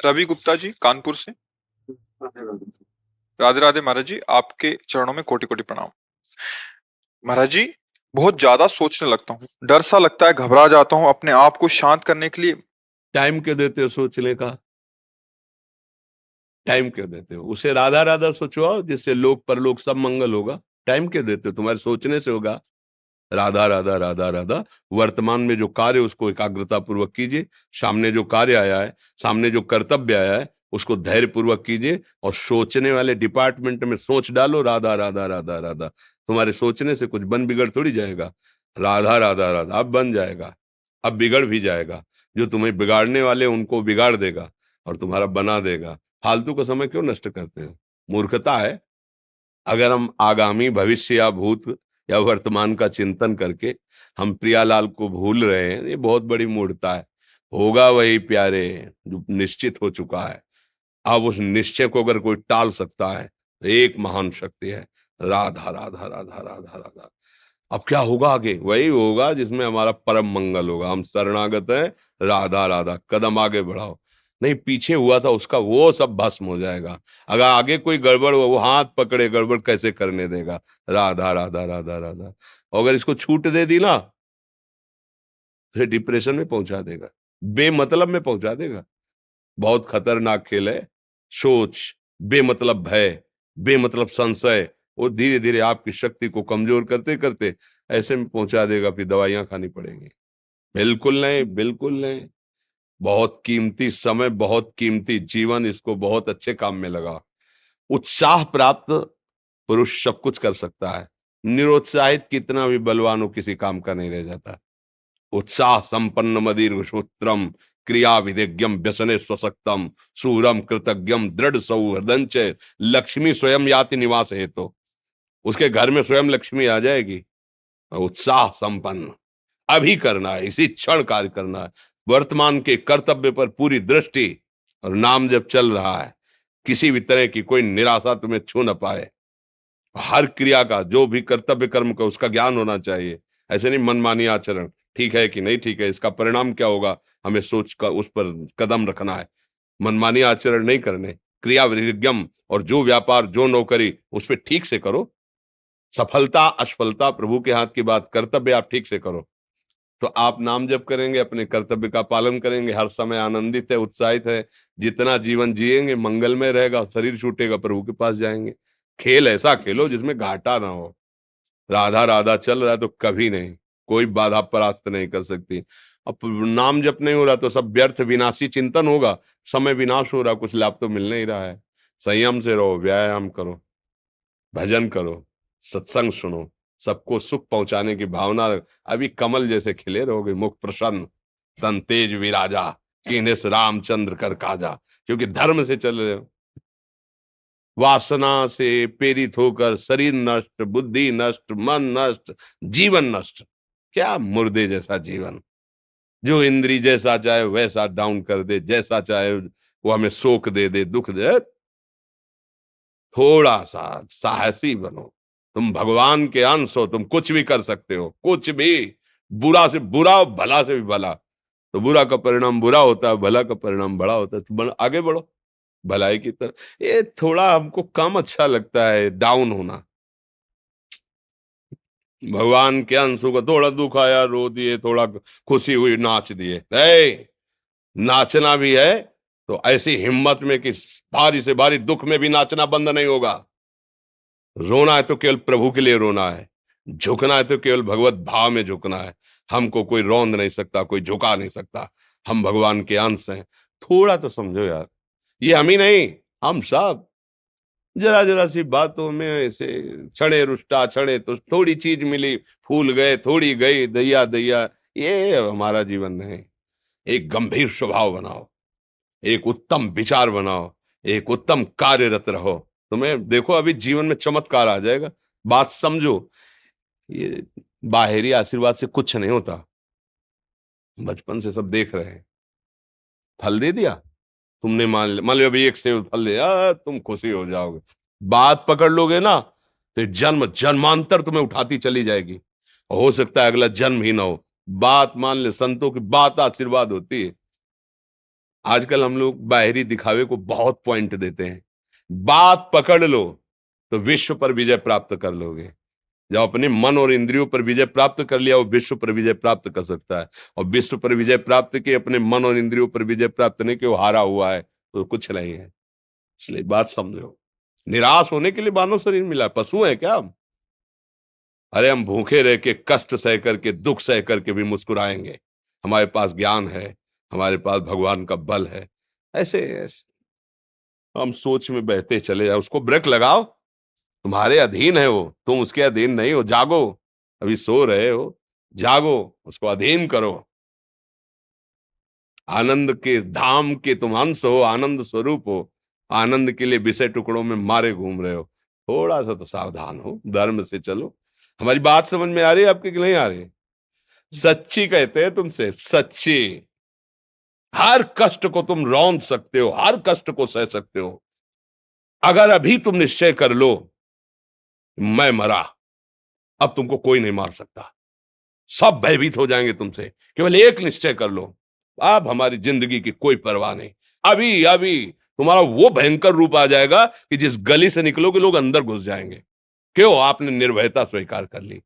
रवि गुप्ता जी कानपुर से। राधे राधे महाराज जी, आपके चरणों में कोटि कोटि प्रणाम। महाराज जी, बहुत ज्यादा सोचने लगता हूँ, डर सा लगता है, घबरा जाता हूँ। अपने आप को शांत करने के लिए टाइम क्यों देते हो सोचने का? टाइम क्यों देते हो? उसे राधा राधा सोचवाओ, जिससे लोक परलोक सब मंगल होगा। टाइम क्यों देते हो? तुम्हारे सोचने से होगा। राधा राधा राधा राधा। वर्तमान में जो कार्य उसको एकाग्रता पूर्वक कीजिए। सामने जो कार्य आया है, सामने जो कर्तव्य आया है, उसको धैर्य पूर्वक कीजिए। और सोचने वाले डिपार्टमेंट में सोच डालो राधा राधा राधा राधा। तुम्हारे सोचने से कुछ बन बिगड़ थोड़ी जाएगा। राधा राधा राधा अब बन जाएगा, अब बिगड़ भी जाएगा। जो तुम्हें बिगाड़ने वाले उनको बिगाड़ देगा और तुम्हारा बना देगा। फालतू का समय क्यों नष्ट करते हो? मूर्खता है। अगर हम आगामी भविष्य या भूत या वर्तमान का चिंतन करके हम प्रियालाल को भूल रहे हैं, ये बहुत बड़ी मूर्खता है। होगा वही प्यारे जो निश्चित हो चुका है। अब उस निश्चय को अगर कोई टाल सकता है तो एक महान शक्ति है, राधा राधा राधा राधा राधा। अब क्या होगा आगे? वही होगा जिसमें हमारा परम मंगल होगा। हम शरणागत हैं, राधा राधा। कदम आगे बढ़ाओ। नहीं, पीछे हुआ था उसका वो सब भस्म हो जाएगा। अगर आगे कोई गड़बड़ हुआ, वो हाथ पकड़े गड़बड़ कैसे करने देगा? राधा राधा राधा राधा। और अगर इसको छूट दे दी ना, फिर डिप्रेशन में पहुंचा देगा, बेमतलब में पहुंचा देगा। बहुत खतरनाक खेल है। सोच, बेमतलब भय, बेमतलब संशय, वो धीरे धीरे आपकी शक्ति को कमजोर करते करते ऐसे में पहुंचा देगा, फिर दवाइयां खानी पड़ेंगी। बिल्कुल नहीं, बिल्कुल नहीं। बहुत कीमती समय, बहुत कीमती जीवन, इसको बहुत अच्छे काम में लगा। उत्साह प्राप्त पुरुष सब कुछ कर सकता है। निरुत्साहित कितना भी बलवान हो, किसी काम का नहीं रह जाता। उत्साह संपन्न मदीर्घ सूत्रम, क्रिया विधिज्ञम व्यसने स्वसक्तम, सूरम कृतज्ञम दृढ़ सौहृदंच, लक्ष्मी स्वयं याति निवास हेतु। उसके घर में स्वयं लक्ष्मी आ जाएगी। उत्साह संपन्न अभी करना है, इसी क्षण कार्य करना है। वर्तमान के कर्तव्य पर पूरी दृष्टि। और नाम जब चल रहा है, किसी भी तरह की कोई निराशा तुम्हें छू न पाए। हर क्रिया का, जो भी कर्तव्य कर्म का, उसका ज्ञान होना चाहिए। ऐसे नहीं मनमानी आचरण, ठीक है कि नहीं ठीक है, इसका परिणाम क्या होगा, हमें सोच कर उस पर कदम रखना है। मनमानी आचरण नहीं करने। क्रिया विधिज्ञम, और जो व्यापार जो नौकरी उस पर ठीक से करो। सफलता असफलता प्रभु के हाथ की बात, कर्तव्य आप ठीक से करो तो आप नाम जप करेंगे, अपने कर्तव्य का पालन करेंगे, हर समय आनंदित है, उत्साहित है। जितना जीवन जिएंगे मंगलमय रहेगा। शरीर छूटेगा, प्रभु के पास जाएंगे। खेल ऐसा खेलो जिसमें घाटा ना हो। राधा राधा चल रहा है तो कभी नहीं, कोई बाधा परास्त नहीं कर सकती। अब नाम जप नहीं हो रहा तो सब व्यर्थ विनाशी चिंतन होगा। समय विनाश हो रहा, कुछ लाभ तो मिल नहीं रहा है। संयम से रहो, व्यायाम करो, भजन करो, सत्संग सुनो, सबको सुख पहुंचाने की भावना रख। अभी कमल जैसे खिले रहोगे, मुख प्रसन्न, तन तेज विराजा, कीन्हे से रामचंद्र कर काजा। क्योंकि धर्म से चल रहे हो। वासना से प्रेरित होकर शरीर नष्ट, बुद्धि नष्ट, मन नष्ट, जीवन नष्ट। क्या मुर्दे जैसा जीवन, जो इंद्री जैसा चाहे वैसा डाउन कर दे, जैसा चाहे वो हमें शोक दे दे, दुख दे। थोड़ा सा साहसी बनो। तुम भगवान के अंश हो, तुम कुछ भी कर सकते हो, कुछ भी। बुरा से बुरा, भला से भी भला। तो बुरा का परिणाम बुरा होता है, भला का परिणाम बड़ा होता है। तो आगे बढ़ो भलाई की तरफ। ये थोड़ा हमको कम अच्छा लगता है डाउन होना। भगवान के अंशों का थोड़ा दुख आया रो दिए, थोड़ा खुशी हुई नाच दिए। नहीं, नाचना भी है तो ऐसी हिम्मत में कि भारी से भारी दुख में भी नाचना बंद नहीं होगा। रोना है तो केवल प्रभु के लिए रोना है। झुकना है तो केवल भगवत भाव में झुकना है। हमको कोई रौंद नहीं सकता, कोई झुका नहीं सकता। हम भगवान के अंश हैं। थोड़ा तो समझो यार, ये हम ही नहीं, हम सब। जरा जरा सी बातों में ऐसे क्षणे रुष्टा क्षणे तो थोड़ी चीज मिली, फूल गए, थोड़ी गई, दैया दैया। ये हमारा जीवन नहीं। एक गंभीर स्वभाव बनाओ, एक उत्तम विचार बनाओ, एक उत्तम कार्यरत रहो। तुम्हें देखो अभी जीवन में चमत्कार आ जाएगा। बात समझो। ये बाहरी आशीर्वाद से कुछ नहीं होता। बचपन से सब देख रहे हैं। फल दे दिया, तुमने मान लो अभी एक सेब फल दिया, तुम खुशी हो जाओगे। बात पकड़ लोगे ना तो जन्म जन्मांतर तुम्हें उठाती चली जाएगी। हो सकता है अगला जन्म ही ना हो। बात मान ले, संतों की बात आशीर्वाद होती है। आजकल हम लोग बाहरी दिखावे को बहुत पॉइंट देते हैं। बात पकड़ लो तो विश्व पर विजय प्राप्त कर लोगे। जब अपने मन और इंद्रियों पर विजय प्राप्त कर लिया, वो विश्व पर विजय प्राप्त कर सकता है। और विश्व पर विजय प्राप्त किए, अपने मन और इंद्रियों पर विजय प्राप्त नहीं कि वो हारा हुआ है, तो कुछ नहीं है। इसलिए बात समझो, निराश होने के लिए मानव शरीर मिला, पशु है क्या हम? अरे हम भूखे रह के, कष्ट सह करके, दुख सह करके भी मुस्कुराएंगे। हमारे पास ज्ञान है, हमारे पास भगवान का बल है। ऐसे ऐसे हम सोच में बहते चले जाओ, उसको ब्रेक लगाओ। तुम्हारे अधीन है वो, तुम उसके अधीन नहीं हो। जागो, अभी सो रहे हो, जागो, उसको अधीन करो। आनंद के धाम के तुम अंश हो, आनंद स्वरूप हो। आनंद के लिए विषय टुकड़ों में मारे घूम रहे हो। थोड़ा सा तो सावधान हो, धर्म से चलो। हमारी बात समझ में आ रही है आपके कि नहीं आ रही? सच्ची कहते हैं तुमसे, सच्ची। हर कष्ट को तुम रौंद सकते हो, हर कष्ट को सह सकते हो, अगर अभी तुम निश्चय कर लो मैं मरा, अब तुमको कोई नहीं मार सकता। सब भयभीत हो जाएंगे तुमसे। केवल एक निश्चय कर लो, अब हमारी जिंदगी की कोई परवाह नहीं। अभी अभी तुम्हारा वो भयंकर रूप आ जाएगा कि जिस गली से निकलोगे लोग अंदर घुस जाएंगे। क्यों? आपने निर्भयता स्वीकार कर ली।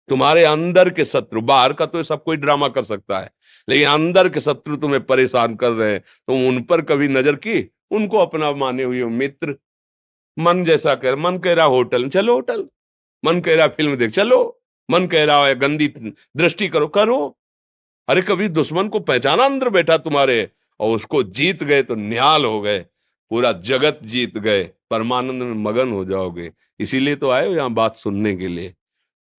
तुम्हारे अंदर के शत्रु, बाहर का तो सब कोई ड्रामा कर सकता है, लेकिन अंदर के शत्रु तुम्हें परेशान कर रहे हैं, तुम उन पर कभी नजर की? उनको अपना माने हुए हो मित्र। मन जैसा कर, मन कह रहा होटल चलो होटल, मन कह रहा फिल्म देख चलो, मन कह रहा है गंदी दृष्टि करो करो। अरे कभी दुश्मन को पहचाना अंदर बैठा तुम्हारे, और उसको जीत गए तो निहाल हो गए, पूरा जगत जीत गए, परमानंद में मगन हो जाओगे। इसीलिए तो आए हो यहाँ बात सुनने के लिए,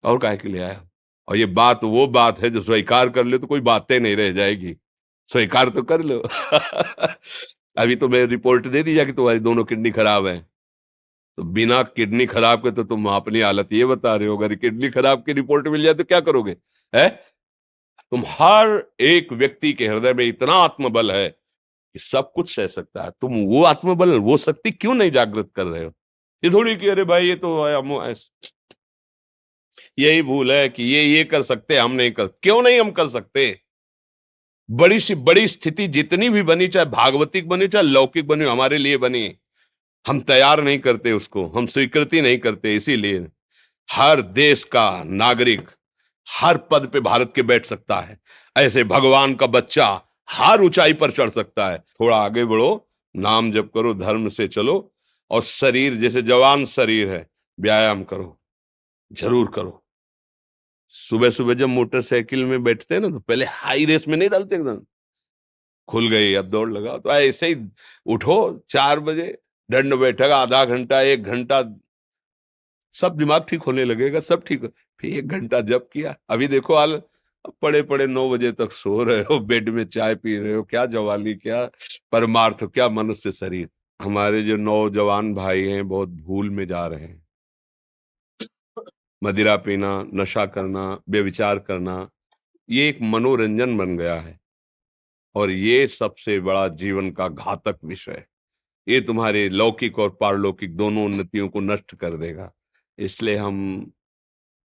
और काहे के लिए आए हो? और ये बात वो बात है जो स्वीकार कर ले तो कोई बातें नहीं रह जाएगी। स्वीकार तो कर लो। अभी तो मैं रिपोर्ट दे दी कि तुम्हारी दोनों किडनी खराब है, तो बिना किडनी खराब के तो तुम अपनी हालत ये बता रहे हो, अगर किडनी खराब की रिपोर्ट मिल जाए तो क्या करोगे? है? तुम हर एक व्यक्ति के हृदय में इतना आत्मबल है कि सब कुछ सह सकता है। तुम वो आत्मबल, वो शक्ति क्यों नहीं जागृत कर रहे हो? ये थोड़ी कि अरे भाई ये तो यही भूल है कि ये कर सकते, हम नहीं कर। क्यों नहीं हम कर सकते? बड़ी सी बड़ी स्थिति जितनी भी बनी, चाहे भागवतिक बनी चाहे लौकिक बनी, हमारे लिए बनी, हम तैयार नहीं करते उसको, हम स्वीकृति नहीं करते। इसीलिए हर देश का नागरिक हर पद पे भारत के बैठ सकता है, ऐसे भगवान का बच्चा हर ऊंचाई पर चढ़ सकता है। थोड़ा आगे बढ़ो, नाम जप करो, धर्म से चलो, और शरीर जैसे जवान शरीर है, व्यायाम करो, जरूर करो। सुबह सुबह जब मोटरसाइकिल में बैठते हैं ना, तो पहले हाई रेस में नहीं डालते, एकदम खुल गई अब दौड़ लगाओ, तो ऐसे ही उठो 4 बजे, दंड बैठक आधा घंटा 1 घंटा, सब दिमाग ठीक होने लगेगा, सब ठीक हो। फिर 1 घंटा जब किया, अभी देखो हाल, पड़े पड़े 9 बजे तक सो रहे हो, बेड में चाय पी रहे हो। क्या जवानी, क्या परमार्थ, क्या मनुष्य शरीर। हमारे जो नौजवान भाई हैं बहुत भूल में जा रहे हैं। मदिरा पीना, नशा करना, व्यभिचार करना, ये एक मनोरंजन बन गया है, और ये सबसे बड़ा जीवन का घातक विषय है। ये तुम्हारे लौकिक और पारलौकिक दोनों उन्नतियों को नष्ट कर देगा। इसलिए हम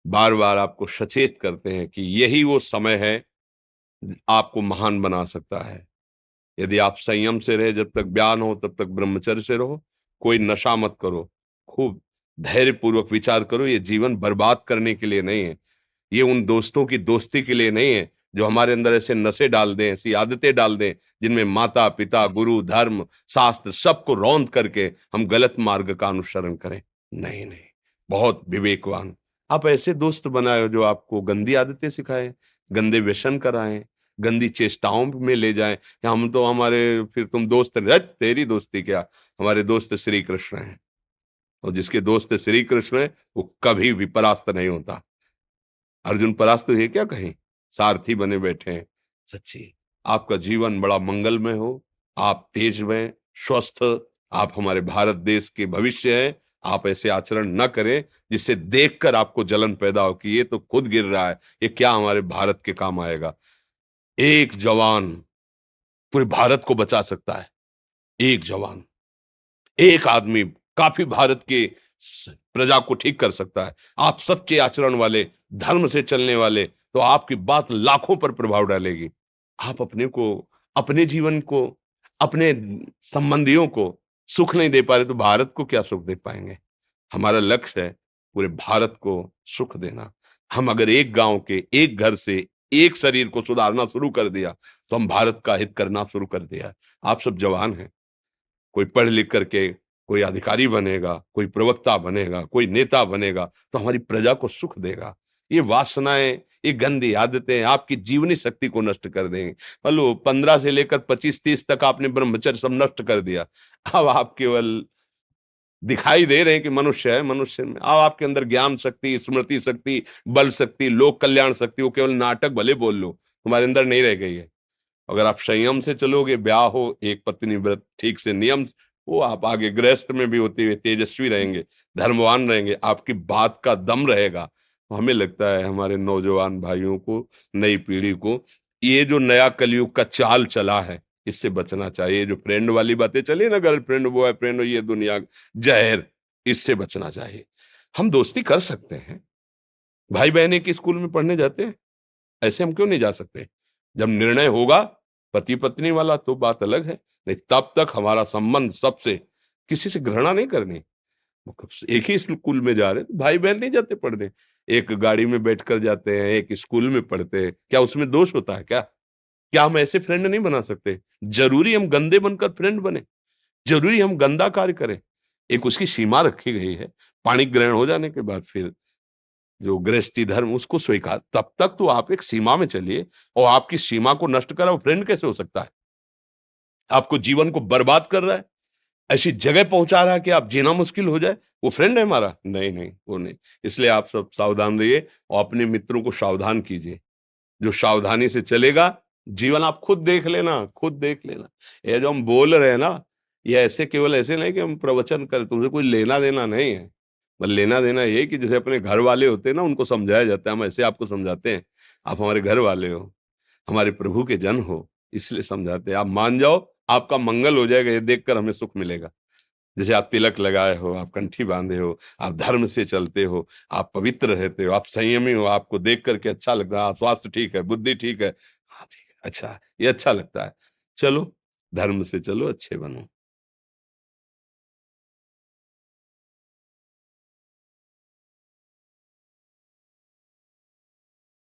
बार बार आपको सचेत करते हैं कि यही वो समय है आपको महान बना सकता है। यदि आप संयम से रहे, जब तक ज्ञान हो तब तक ब्रह्मचर्य से रहो, कोई नशा मत करो, खूब धैर्य पूर्वक विचार करो। ये जीवन बर्बाद करने के लिए नहीं है, ये उन दोस्तों की दोस्ती के लिए नहीं है जो हमारे अंदर ऐसे नशे डाल दें, ऐसी आदतें डाल दें जिनमें माता पिता, गुरु, धर्म, शास्त्र सबको रौंद करके हम गलत मार्ग का अनुसरण करें। नहीं नहीं, बहुत विवेकवान। आप ऐसे दोस्त बनाए हो जो आपको गंदी आदतें सिखाएं, गंदे व्यसन कराएं, गंदी चेष्टाओं में ले जाएं। या हम तो हमारे, फिर तुम दोस्त नहीं, तेरी दोस्ती क्या, हमारे दोस्त श्री कृष्ण हैं, और जिसके दोस्त श्री कृष्ण है वो कभी भी परास्त नहीं होता। अर्जुन परास्त है क्या कहीं? सारथी बने बैठे हैं। सच्ची आपका जीवन बड़ा मंगलमय हो, आप तेज में स्वस्थ, आप हमारे भारत देश के भविष्य हैं। आप ऐसे आचरण न करें जिससे देखकर आपको जलन पैदा हो कि ये तो खुद गिर रहा है, ये क्या हमारे भारत के काम आएगा। एक जवान पूरे भारत को बचा सकता है। एक जवान, एक आदमी काफी भारत के प्रजा को ठीक कर सकता है। आप सच्चे आचरण वाले, धर्म से चलने वाले, तो आपकी बात लाखों पर प्रभाव डालेगी। आप अपने को, अपने जीवन को, अपने संबंधियों को सुख नहीं दे पा रहे तो भारत को क्या सुख दे पाएंगे? हमारा लक्ष्य है पूरे भारत को सुख देना। हम अगर एक गांव के एक घर से एक शरीर को सुधारना शुरू कर दिया तो हम भारत का हित करना शुरू कर दिया। आप सब जवान हैं, कोई पढ़ लिख करके कोई अधिकारी बनेगा, कोई प्रवक्ता बनेगा, कोई नेता बनेगा तो हमारी प्रजा को सुख देगा। ये वासनाएं, ये गंदी आदतें आपकी जीवनी शक्ति को नष्ट कर देंगे। मान लो 15 से लेकर 25-30 तक आपने ब्रह्मचर्य सब नष्ट कर दिया। अब आप केवल दिखाई दे रहे हैं कि मनुष्य है, मनुष्य में अब आपके अंदर ज्ञान शक्ति, स्मृति शक्ति, बल शक्ति, लोक कल्याण शक्ति, वो केवल नाटक भले बोल लो, तुम्हारे अंदर नहीं रह गई है। अगर आप संयम से चलोगे, ब्याह हो, एक पत्नी व्रत ठीक से नियम, वो आप आगे गृहस्थ में भी होते हुए तेजस्वी रहेंगे, धर्मवान रहेंगे, आपकी बात का दम रहेगा। तो हमें लगता है हमारे नौजवान भाइयों को, नई पीढ़ी को, ये जो नया कलयुग का चाल चला है, इससे बचना चाहिए। जो फ्रेंड वाली बातें चली ना, गर्लफ्रेंड, बॉयफ्रेंड, ये दुनिया जहर, इससे बचना चाहिए। हम दोस्ती कर सकते हैं, भाई बहन एक ही स्कूल में पढ़ने जाते हैं, ऐसे हम क्यों नहीं जा सकते? जब निर्णय होगा पति पत्नी वाला तो बात अलग है, नहीं तब तक हमारा संबंध सबसे, किसी से घृणा नहीं करनी। एक ही स्कूल में जा रहे तो भाई बहन नहीं जाते पढ़ने, एक गाड़ी में बैठकर जाते हैं, एक स्कूल में पढ़ते हैं, क्या उसमें दोष होता है क्या? क्या हम ऐसे फ्रेंड नहीं बना सकते? जरूरी हम गंदे बनकर फ्रेंड बने? जरूरी हम गंदा कार्य करें? एक उसकी सीमा रखी गई है, पाणी ग्रहण हो जाने के बाद फिर जो गृहस्थी धर्म उसको स्वीकार, तब तक तो आप एक सीमा में चलिए। और आपकी सीमा को नष्ट करा वो फ्रेंड कैसे हो सकता है? आपको जीवन को बर्बाद कर रहा है, ऐसी जगह पहुंचा रहा है कि आप जीना मुश्किल हो जाए, वो फ्रेंड है हमारा? नहीं नहीं, वो नहीं। इसलिए आप सब सावधान रहिए और अपने मित्रों को सावधान कीजिए। जो सावधानी से चलेगा, जीवन आप खुद देख लेना, खुद देख लेना। ये जो हम बोल रहे हैं ना, ये ऐसे केवल ऐसे नहीं कि हम प्रवचन करें, तुमसे कोई लेना देना नहीं है। पर लेना देना ये कि जैसे अपने घर वाले होते हैं ना, उनको समझाया जाता है, हम ऐसे आपको समझाते हैं। आप हमारे घर वाले हो, हमारे प्रभु के जन हो, इसलिए समझाते हैं। आप मान जाओ, आपका मंगल हो जाएगा, ये देखकर हमें सुख मिलेगा। जैसे आप तिलक लगाए हो, आप कंठी बांधे हो, आप धर्म से चलते हो, आप पवित्र रहते हो, आप संयमी हो, आपको देख करके अच्छा लगता है, हाँ, स्वास्थ्य ठीक है, बुद्धि ठीक है, हाँ ठीक है, अच्छा, ये अच्छा लगता है। चलो, धर्म से चलो, अच्छे बनो।